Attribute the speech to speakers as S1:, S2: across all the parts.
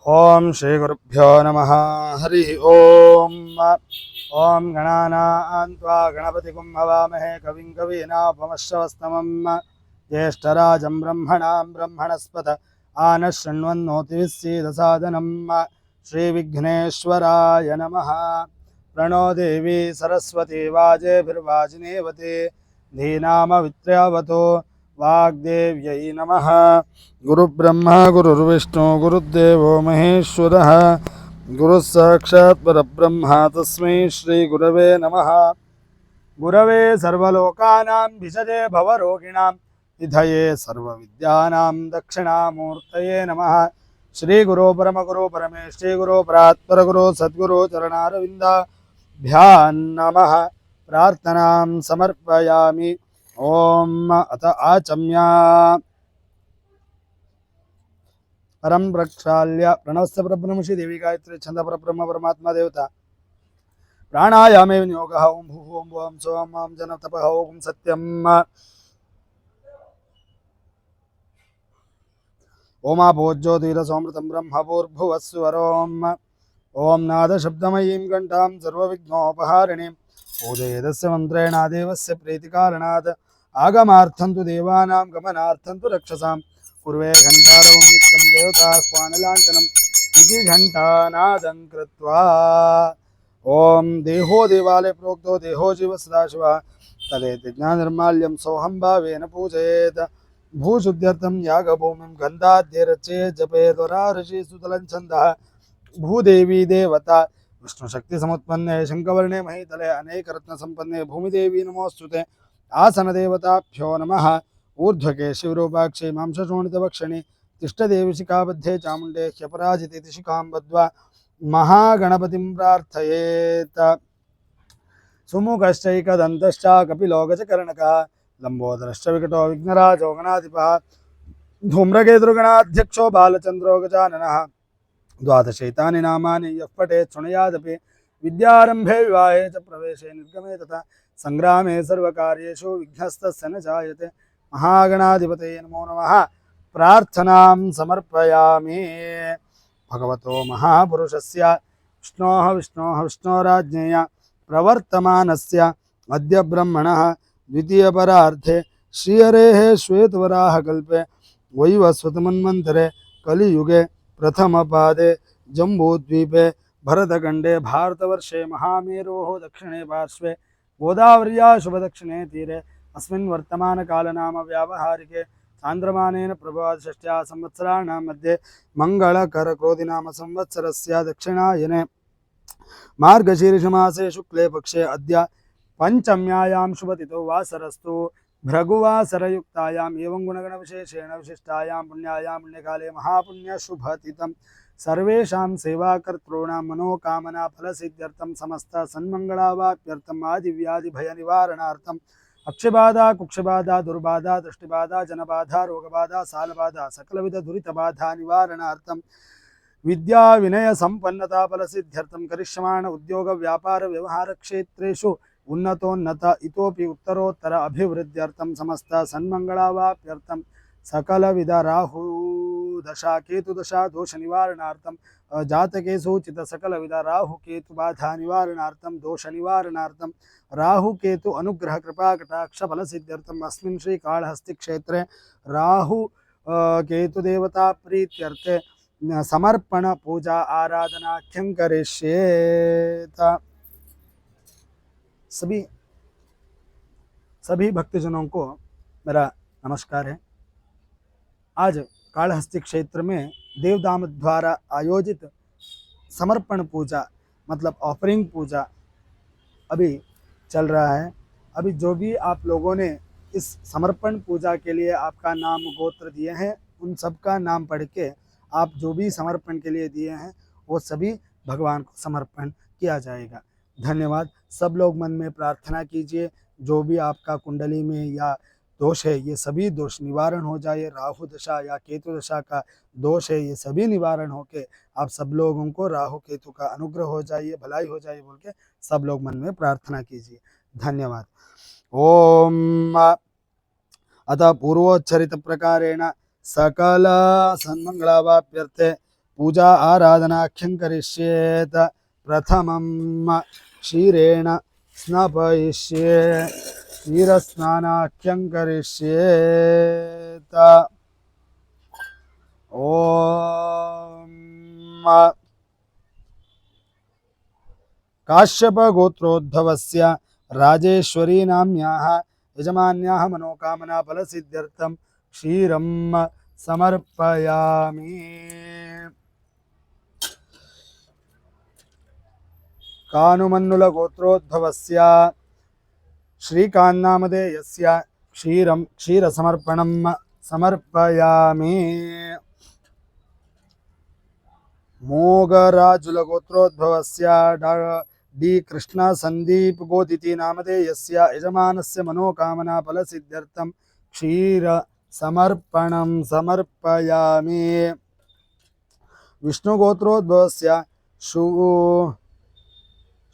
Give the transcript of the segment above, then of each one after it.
S1: ओम श्री गुरुभ्यो नमः। हरि ओम। ओम गणानां त्वा गणपतिगुं हवामहे कविं कवीनापमश्रवस्तमं ज्येष्ठराजं ब्रह्मणां ब्रह्मणस्पत आनः शृण्वन्नोतिविश्सीदसादनं श्रीविघ्नेश्वराय नमः। प्रणो देवी सरस्वती वाजेभिर्वाजिनीवती धीनामवित्र्यावतो वाग्देव्यै नमः। गुरुब्रह्मा गुरुर्विष्णु गुरुदेवो महेश्वरः गुरुः साक्षात् परब्रह्म तस्मै श्रीगुरवे नमः। गुरवे सर्वलोकानां विषजे भवरोगिणां निधये सर्वविद्यानां दक्षिणामूर्तये नमः। श्रीगुरो परमगुरो परमेश श्रीगुरो परात्परगुरो सद्गुरो चरणारविन्दाभ्यां नमः। प्रार्थनां समर्पयामि। ओम अथ आचम्य परम प्रक्षाल्य प्रणवस्य परब्रह्मषि देवी गायत्री छंद परब्रह्म परमात्मा देवता प्राणायामे विनियोगः। ओम भूः ओम भुवः ओम स्वः ओम जन तपः ओम सत्यम् ओमा भोज्योतिरसोमृतं ब्रह्म भूर्भुवस्सुवरोम ओम नाद शब्दमयीं घंटां सर्वविघ्नोपहारिणीं पूजयेदस्य मन्त्रेण देवस्य प्रीतिकारणात् आगमार्थं तु देवानां गमनार्थं तु रक्षसां पूर्वे घंटारवं नित्यं देवताह्वानलाञ्छनम् इति घंटानादं कृत्वा ओम देहो देवालय प्रोक्तो देहो जीव सदाशिवः तदेति ज्ञाननिर्माल्यं सोऽहं भावेन पूजयेत्। भूशुद्ध्यर्थं यागभूमिं गन्धाद्यैरचे जपेद्वरा ऋषि सुतलं छन्दः भूदेवी देवता विष्णुशक्ति समुत्पन्ने शंखवर्णे महीतले अनेकरत्नसम्पन्ने भूमिदेवी नमोऽस्तुते। आसनदेवताभ्यो नमः। ऊर्ध्वके शिवरूपाक्षे मांसशोणितवक्षिणि तिष्ठदेवी शिखाबद्धे चामुण्डे ह्यपराजितेति शिखां बद्ध्वा महागणपतिं प्रार्थयेत्। सुमुखश्चैकदन्तश्च कपिलो गजकर्णकः लम्बोदरश्च विकटो विघ्नराजो गणाधिपः धूम्रकेतुर्गणाध्यक्षो बालचन्द्रो गजाननः। द्वादशैतानि नामानि यः पठेत् शृणुयादपि विद्यारम्भे विवाहे च प्रवेशे निर्गमे तथा सङ्ग्रामे सर्वकार्येषु विघ्नस्तस्य न जायते। महागणाधिपतये नमो नमः। प्रार्थनां समर्पयामि। भगवतो महापुरुषस्य विष्णोराज्ञया प्रवर्तमानस्य अद्य ब्रह्मणः द्वितीयपरार्धे श्रीहरेः श्वेतवराहकल्पे वैवस्वतमन्वन्तरे कलियुगे प्रथमपादे जम्बूद्वीपे भरतखण्डे भारतवर्षे महामेरोः दक्षिणे पार्श्वे गोदावर्या शुभदक्षिणे तीरे अस्मिन् वर्तमानकालनाम व्यावहारिके चान्द्रमानेन प्रभवादिषष्ट्या संवत्सराणां मध्ये मङ्गलकरक्रोधिनाम संवत्सरस्य दक्षिणायने मार्गशीर्षमासे शुक्ले पक्षे अद्य पंचम्यायां शुभतिथौ वासरस्तु भृगुवासरयुक्तायाम् एवं गुणगणविशेषेण विशिष्टायां पुण्यायां पुण्यकाले महापुण्यशुभतिथं सर्वेषां सेवाकर्तॄणां मनोकामना फलसिद्ध्यर्थं समस्त सन्मङ्गलावाप्यर्थम् आदिव्याधिभयनिवारणार्थम् अक्षबाधा कुक्षबाधा दुर्बाधा दृष्टिबाधा जनबाधा रोगबाधा सालबाधा सकलविध दुरितबाधा निवारणार्थं विद्या विनय संपन्नता फलसिद्ध्यर्थं करिष्यमाण उद्योग व्यापार व्यवहार क्षेत्रेषु उन्नतोन्नत इतोपि उत्तरोत्तर अभिवृद्ध्यर्थं समस्त सन्मङ्गलावाप्यर्थं सकलविध राहु दशा केतु दशा दोष निवारणार्थं जातके सूचित सकलविध राहु केतु बाधा निवारणार्थं दोष निवारणार्थं राहु केतु अनुग्रह कृपा कटाक्ष फलसिद्ध्यर्थम् अस्मिन् श्री काళहस्ती क्षेत्रे राहु केतु देवता प्रीत्यर्थे समर्पण पूजा आराधना करिष्येत। सभी भक्तजनों को मेरा नमस्कार है। आज काళहस्ती क्षेत्र में देवदाम द्वारा आयोजित समर्पण पूजा मतलब ऑफरिंग पूजा अभी चल रहा है। अभी जो भी आप लोगों ने इस समर्पण पूजा के लिए आपका नाम गोत्र दिए हैं उन सब का नाम पढ़ के आप जो भी समर्पण के लिए दिए हैं वो सभी भगवान को समर्पण किया जाएगा। धन्यवाद। सब लोग मन में प्रार्थना कीजिए जो भी आपका कुंडली में या दोष है ये सभी दोष निवारण हो जाए। राहु दशा या केतु दशा का दोष है ये सभी निवारण हो के आप सब लोगों को राहु केतु का अनुग्रह हो जाइए भलाई हो जाए बोल के सब लोग मन में प्रार्थना कीजिए। धन्यवाद। ओम अतः पूर्वोच्चरित प्रकारेण सकल सन्मंगलावाप्यर्थे पूजा आराधनाख्यं करिष्येत। प्रथमं क्षीरेण स्नापयिष्ये, क्षीरस्नानाख्यं करिष्येत। ओम काश्यप गोत्रोद्भवस्य राजेश्वरी नाम्याः यजमान्याः मनोकामना फलसिद्ध्यर्थं क्षीरं समर्पयामि। कानुमन्नुल गोत्रोद्भवस्य श्रीकान्नामधेयस्य क्षीरं क्षीरसमर्पणं समर्पयामि। मोगराजुल गोत्रोद्भवस्य डी कृष्ण संदीप गोदिति नामधेयस्य यजमानस्य मनोकामना फलसिद्ध्यर्थं क्षीर समर्पणं समर्पयामि। विष्णुगोत्रोद्भवस्य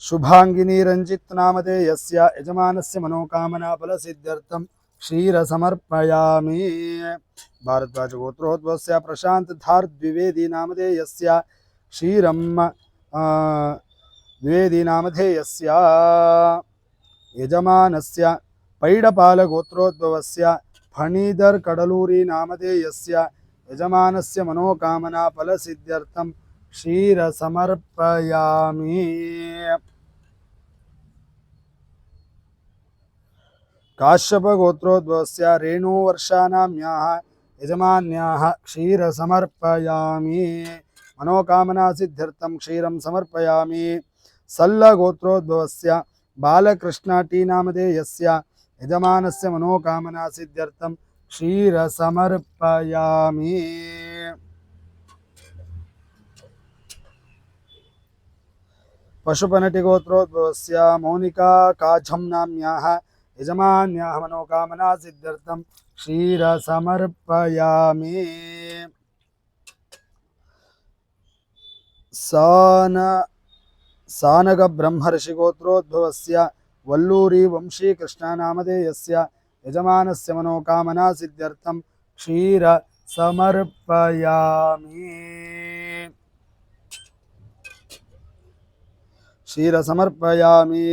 S1: शुभांगिनी रंजित नामधेयस्य यजमानस्य मनोकामना फलसिद्ध्यर्थं क्षीर समर्पयामि। भारद्वाज गोत्रोद्भवस्य प्रशांत धार द्विवेदी नामधेयस्य क्षीरं द्विवेदी नामधेयस्य यजमानस्य पैडपाल गोत्रोद्भवस्य फणीधर कडलूरी नामधेयस्य यजमानस्य मनोकामना फलसिद्ध्यर्थं क्षीर समर्पयामि। काश्यप गोत्रोद्भवस्य रेणुवर्षा नाम्याः यजमान्याः क्षीर समर्पयामि। मनोकामना सिद्ध्यर्थं क्षीरं समर्पयामि। सल्ल गोत्रोद्भवस्य बालकृष्ण टी नामधेयस्य यजमानस्य मनोकामना सिद्ध्यर्थं क्षीर समर्पयामि। पशुपनटि गोत्रोद्भवस्य मोनिका काझं नाम्याः यजमान्याः मनोकामना सिद्ध्यर्थं क्षीर समर्पयामि। सानग ब्रह्मर्षि गोत्रोद्भवस्य वल्लूरी वंशी कृष्णा नामधेयस्य यजमानस्य मनोकामना सिद्ध्यर्थं क्षीर समर्पयामि। क्षीर समर्पयामि।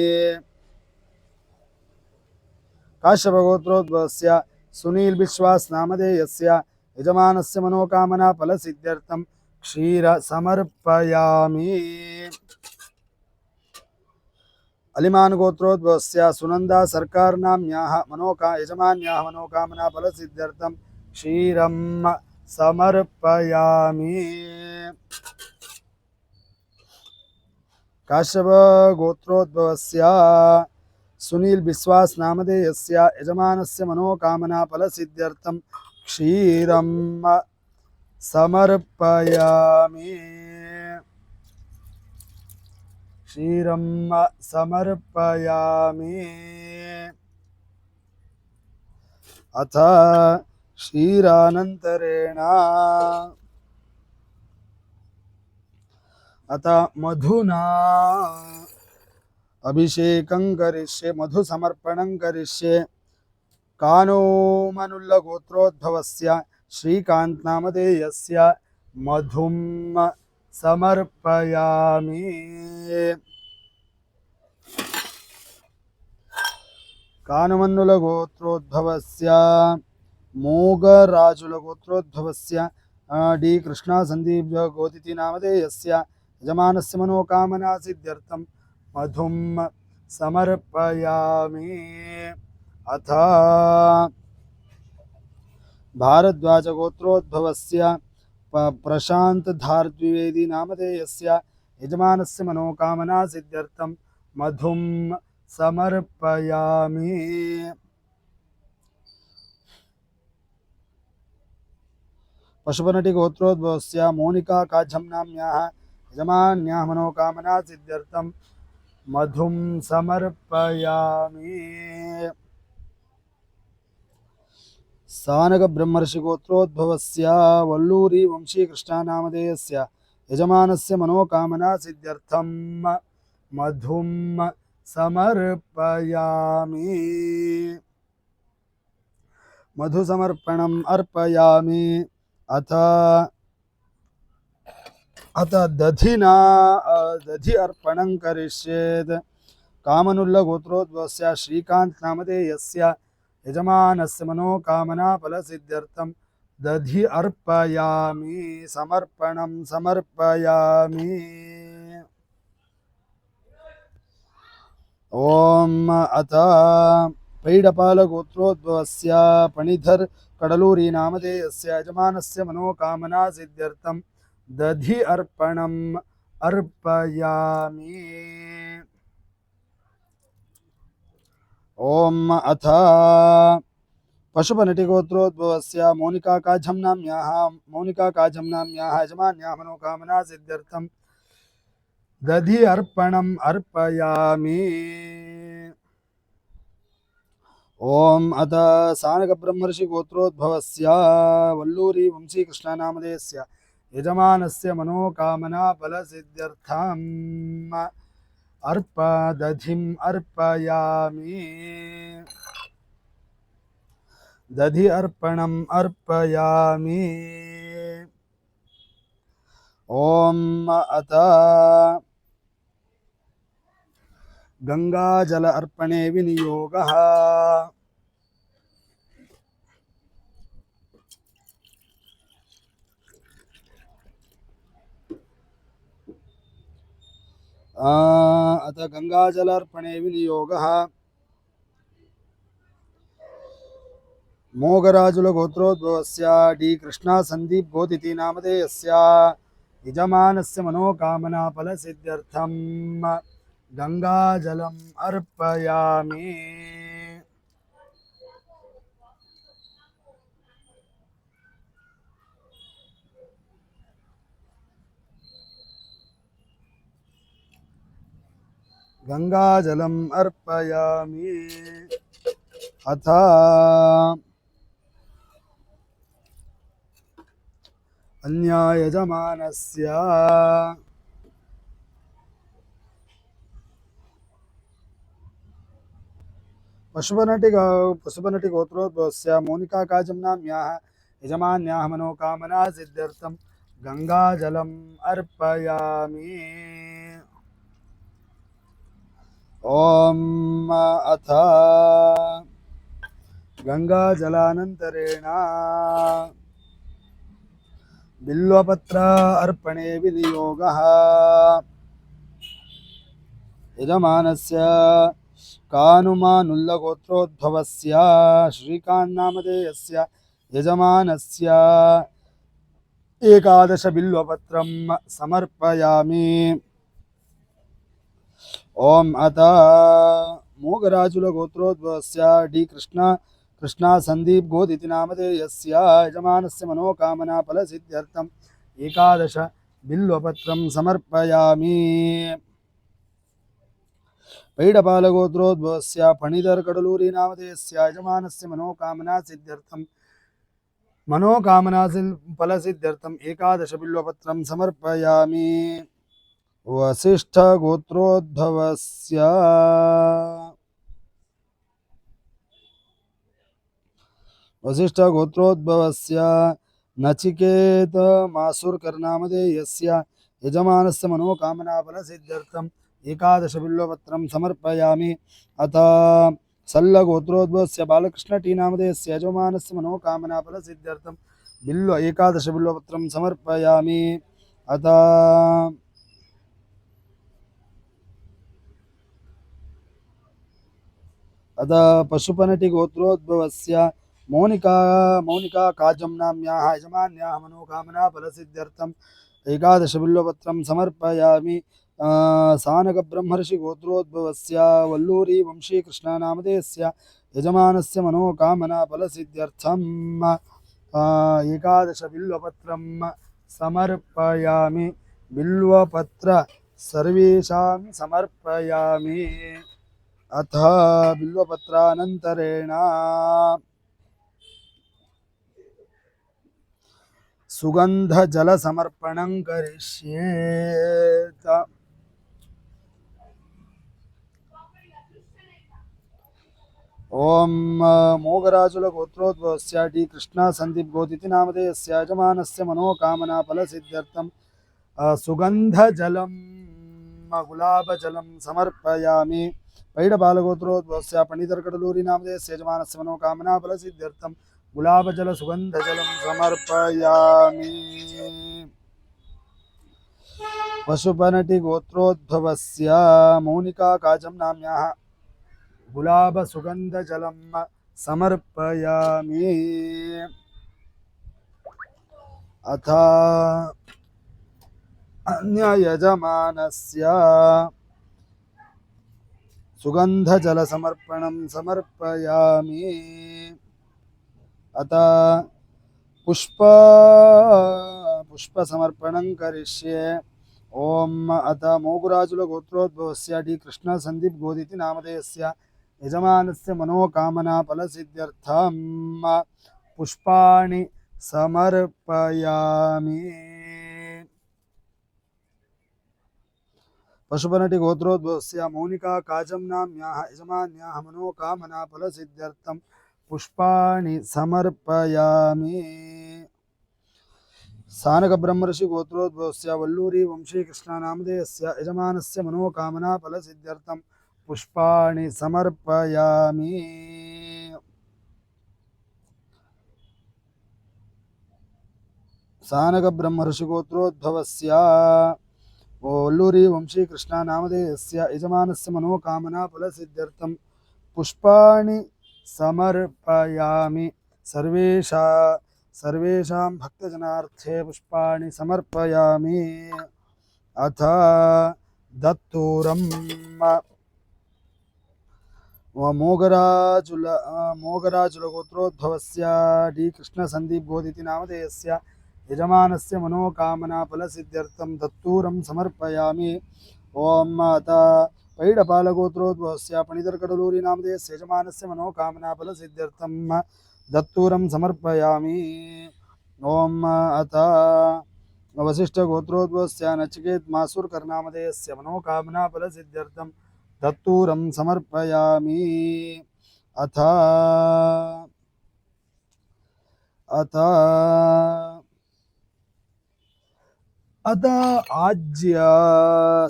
S1: काश्यप गोत्रोद्भवस्य सुनील विश्वास नामधेयस्य यजमानस्य मनोकामना फलसिद्ध्यर्थं क्षीर समर्पयामि। अलिमान गोत्रोद्भवस्य सुनंदा सरकार नाम्याः यजमान्याः मनोकामना फलसिद्ध्यर्थं क्षीरं समर्पयामि। काश्यप गोत्रोद्भवस्य सुनील विश्वास नामधेयस्य यजमानस्य मनोकामना फलसिद्ध्यर्थं क्षीरं समर्पयामि। क्षीरं समर्पयामि। अथ क्षीरानन्तरेण अथ मधुना अभिषेकं करिष्ये, मधु समर्पणं करिष्ये। कानोमनुल्ल गोत्रोद्भवस्य श्रीकांत नामधेयस्य मधुं समर्पयामि। कानुमन्नुल गोत्रोद्भवस्य मोगराजुल गोत्रोद्भवस्य डी कृष्णा संदीप गोदिति नामधेयस्य यजमानस्य मनोकामना सिद्ध्यर्थं मधुं समर्पयामि। अथ भारद्वाज गोत्रोद्भवस्य प्रशांत धार द्विवेदी नामधेयस्य यजमानस्य मनोकामना सिद्ध्यर्थं मधुं समर्पयामि। पशुपनटि गोत्रोद्भवस्य मोनिका काझं नाम्याः यजमान्याः मनोकामना सिद्ध्यर्थं मधुं समर्पयामि। सानग ब्रह्मर्षि गोत्रोद्भवस्य वल्लूरी वंशी कृष्णा नामधेयस्य यजमानस्य मनोकामना सिद्ध्यर्थं मधुं समर्पयामि। मधु समर्पणम् अर्पयामि। अथ अथ दधिना दधि अर्पणं करिष्येत् कामनुल्लगोत्रोद्भवस्य श्रीकान्त नामधेयस्य यजमानस्य मनोकामना फलसिद्ध्यर्थं दधि अर्पयामि समर्पणं समर्पयामि। ओम अथ पैडपालगोत्रोद्भवस्य पणिधर कडलूरी नामधेयस्य यजमानस्य मनोकामना सिद्ध्यर्थं दधि अर्पणम् अर्पयामि। ओम अथ पशुपनटिगोत्रोद्भवस्य मोनिका काझं नाम्याः यजमान्याः मनोकामना सिद्ध्यर्थं दधि अर्पणम् अर्पयामि। ओम अथ सानक ब्रह्मर्षि गोत्रोद्भवस्य वल्लूरी वंशी कृष्ण नामधेयस्य यजमानस्य मनोकामना फलसिद्ध्यर्थम् दधिम् अर्पयामि। दधि अर्पणम् अर्पयामि। ओम अथ गंगाजल अर्पणे विनियोगः। अथ गंगाजल अर्पणे विनियोगः मोगराजुल गोत्रोद्भवस्य डी कृष्णा संदीप गोदिति नामधेयस्य यजमानस्य मनोकामना फलसिद्ध्यर्थं गंगाजलम् अर्पयामि। गंगाजलम् अर्पयामि। अथ अन्या यजमानस्य पशुपनटि गोत्रोद्भवस्य मोनिका काजं नाम्याः यजमान्याः मनोकामना सिद्ध्यर्थं गंगाजलम् अर्पयामि। ओम अथ गंगाजलानन्तरेण बिल्वपत्र अर्पणे विनियोगः यजमानस्य कानुमानुल्लगोत्रोद्भवस्य श्रीकान्नामधेयस्य यजमानस्य 11 बिल्वपत्रं समर्पयामि। ओम अथ मोगराजुल गोत्रोद्भवस्य डी कृष्णा संदीप गोदिति नामधेयस्य यजमानस्य मनोकामना फलसिद्ध्यर्थं 11 बिल्वपत्रं समर्पयामि। पैडपालगोत्रोद्भवस्य फणिधर कडलूरी नामधेयस्य यजमानस्य मनोकामना फलसिद्ध्यर्थं 11 बिल्वपत्रं समर्पयामि। वसिष्ठ गोत्रोद्भवस्य नचिकेत मासुरकर नामधेयस्य यजमानस्य मनोकामना फलसिद्ध्यर्थं 11 बिल्वपत्रं समर्पयामि। अथ सल्लगोत्रोद्भवस्य बालकृष्ण टी नामधेयस्य यजमानस्य मनोकामना फलसिद्ध्यर्थं 11 बिल्वपत्रं समर्पयामि। अथ पशुपनटि गोत्रोद्भवस्य मोनिका काजं नाम्याः यजमान्याः मनोकामना फलसिद्ध्यर्थं 11 बिल्वपत्रं समर्पयामि। सानक ब्रह्मर्षि गोत्रोद्भवस्य वल्लूरी वंशी कृष्ण नामधेयस्य यजमानस्य मनोकामना फलसिद्ध्यर्थं 11 बिल्वपत्रं समर्पयामि। बिल्वपत्र सर्वेषां समर्पयामि। अथ बिल्वपत्रानन्तरेण सुगन्धजलसमर्पणं करिष्येत्। ओम मोगराजुल गोत्रोद्भवस्य डी कृष्णा संदीप गोदिति नामधेयस्य यजमानस्य मनोकामना फलसिद्ध्यर्थं सुगन्धजलं गुलाबजलं समर्पयामि पैडबालगोत्रोद्भवस्य पणितर्कडलूरिनामधेयस्य यजमानस्य मनोकामनाफलसिद्ध्यर्थं गुलाबजलसुगन्धजलं समर्पयामि पशुपनटिगोत्रोद्भवस्य मौनिका काजं नाम्याः गुलाबसुगन्धजलं समर्पयामि अथ अन्ययजमानस्य सुगन्धजलसमर्पणं समर्पयामि अथ पुष्पसमर्पणं करिष्ये ओम अथ मोगुराजुलगोत्रोद्भवस्य डी कृष्ण संदीप गोदिति नामधेयस्य यजमानस्य मनोकामनाफलसिद्ध्यर्थं पुष्पाणि समर्पयामि पशुपनटि गोत्रोद्भवस्य मौनिका काजं नाम्याः यजमान्याः मनोकामनाफलसिद्ध्यर्थं पुष्पाणि समर्पयामि सानकब्रह्मर्षि गोत्रोद्भवस्य वल्लूरी वंशी कृष्णनामधेयस्य यजमानस्य मनोकामनाफलसिद्ध्यर्थं पुष्पाणि समर्पयामि सानकब्रह्मर्षि गोत्रोद्भवस्य वल्लूरी वंशी कृष्णनामधेयस्य यजमानस्य मनोकामनाफलसिद्ध्यर्थं पुष्पाणि समर्पयामि सर्वेषां भक्तजनार्थे पुष्पाणि समर्पयामि अथ दत्तूरं मोगराजुलगोत्रोद्भवस्य डी कृष्ण संदीप गोदिति नामधेयस्य यजमानस्य मनोकामनाफलसिद्ध्यर्थं दत्तूरं समर्पयामि ओम अथ पैडपालगोत्रोद्भवस्य पणितर्कडलूरी नामधेयस्य यजमानस्य मनोकामनाफलसिद्ध्यर्थं दत्तूरं समर्पयामि ओम अथ वसिष्ठगोत्रोद्भवस्य नचिकेत मासूरकर नामधेयस्य मनोकामनाफलसिद्ध्यर्थं दत्तूरं समर्पयामि अथ आज्य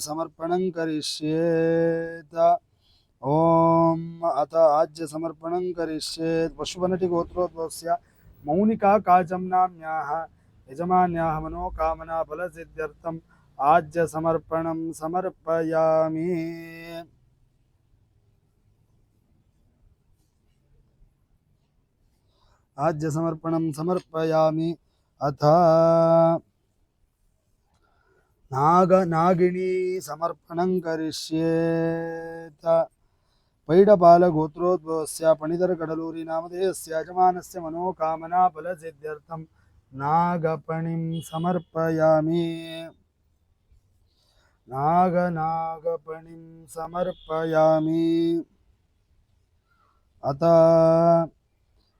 S1: समर्पणं करिष्येत ओम अथ आज्य समर्पणं करिष्येत पशुपनटि गोत्रोद्भवस्य मौनिका काजं नाम्याः यजमान्याः मनोकामनाफलसिद्ध्यर्थं आज्य समर्पणं समर्पयामि आज्य समर्पणं समर्पयामि अथ नागिनी समर्पणं करिष्येत पैडपालगोत्रोद्भवस्य पणितर्कडलूरी नामधेयस्य यजमानस्य मनोकामनाफलसिद्ध्यर्थं नागपणिं समर्पयामि नागपणिं समर्पयामि अथ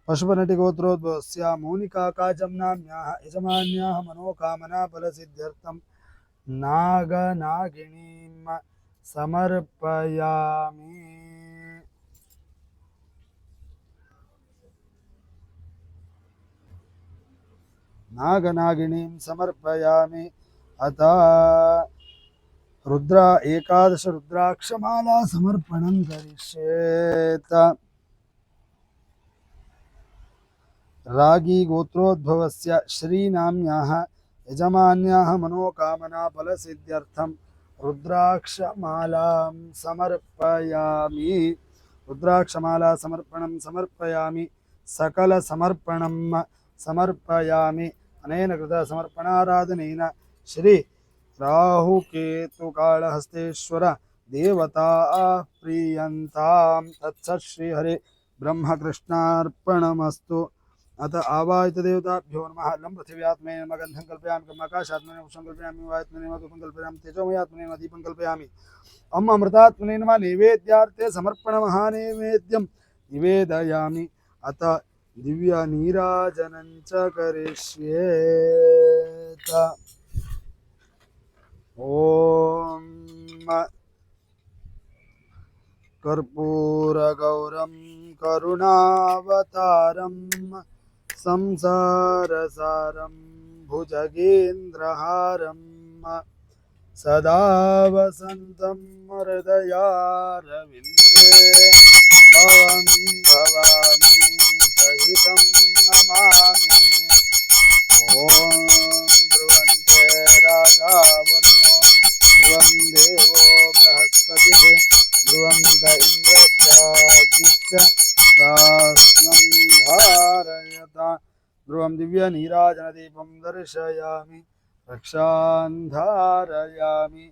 S1: पशुपनटि गोत्रोद्भवस्य मौनिका काजं नाम्याः यजमान्याः मनोकामनाफलसिद्ध्यर्थं नागिनीं समर्पयामि नागिनीं समर्पयामि अथ एकादश रुद्राक्षमाला समर्पणं करिष्येत रागी गोत्रोद्भवस्य श्रीनाम्याः यजमान्याः मनोकामनाफलसिद्ध्यर्थं रुद्राक्षमालां समर्पयामि रुद्राक्षमाला समर्पणं समर्पयामि सकलसमर्पणं समर्पयामि अनेन कृतसमर्पणाराधनेन श्री राहुकेतुकालहस्तेश्वर देवता प्रीयन्तां तत्सत् श्रीहरे ब्रह्मकृष्णार्पणमस्तु अत आवाहित देवताभ्यो नमः लं पृथिव्यात्मने नमः गन्धं कल्पयामि कर्माकाशात्मने उष्णं कल्पयामि वायुत्मने नमः धूपं कल्पयामि तेजोमयात्मने नमः दीपं कल्पयामि अमृतात्मने नमः नैवेद्यार्थे समर्पणमहानैवेद्यं निवेदयामि अत दिव्यनीराजनं च करिष्येत ॐ कर्पूरगौरं करुणावतारं संसारसारं भुजगेन्द्रहारं सदा वसन्तं हृदयारविन्दे भवं भवानी सहितं नमामि। ॐ ध्रुवन्ते राजा वरुणो ध्रुवं देवो बृहस्पतिः ध्रुवं द इन्द्रश्चाग्निश्च राष्ट्रं धारयता। ध्रुवं दिव्यनीराजनदीपं दर्शयामि रक्षां धारयामि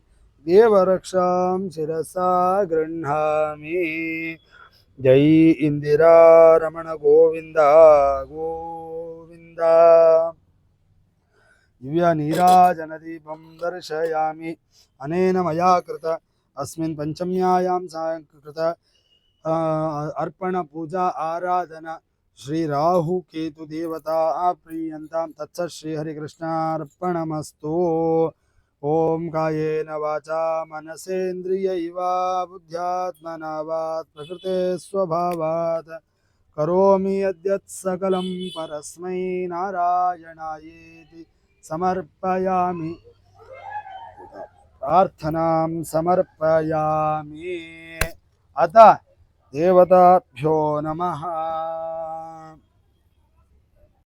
S1: देवरक्षां शिरसा गृह्णामि। जय इंदिरा रमण गोविंद गोविंद। दिव्यनीराजनदीपं दर्शयामि अनेन मया कृत अस्मिन् पञ्चम्यायां कृत अर्पण पूजा आराधना श्री राहु केतु देवता प्रीयन्तां तत्सत् श्री हरिकृष्णार्पणमस्तु। ओम कायेन वाचा मनसेन्द्रियैवा बुद्ध्यात्मना वा प्रकृते स्वभावात् करोमि यद्यत् सकलं परस्मै नारायणायेति समर्पयामि प्रार्थनां समर्पयामि। अतः देवताभ्यो नमः।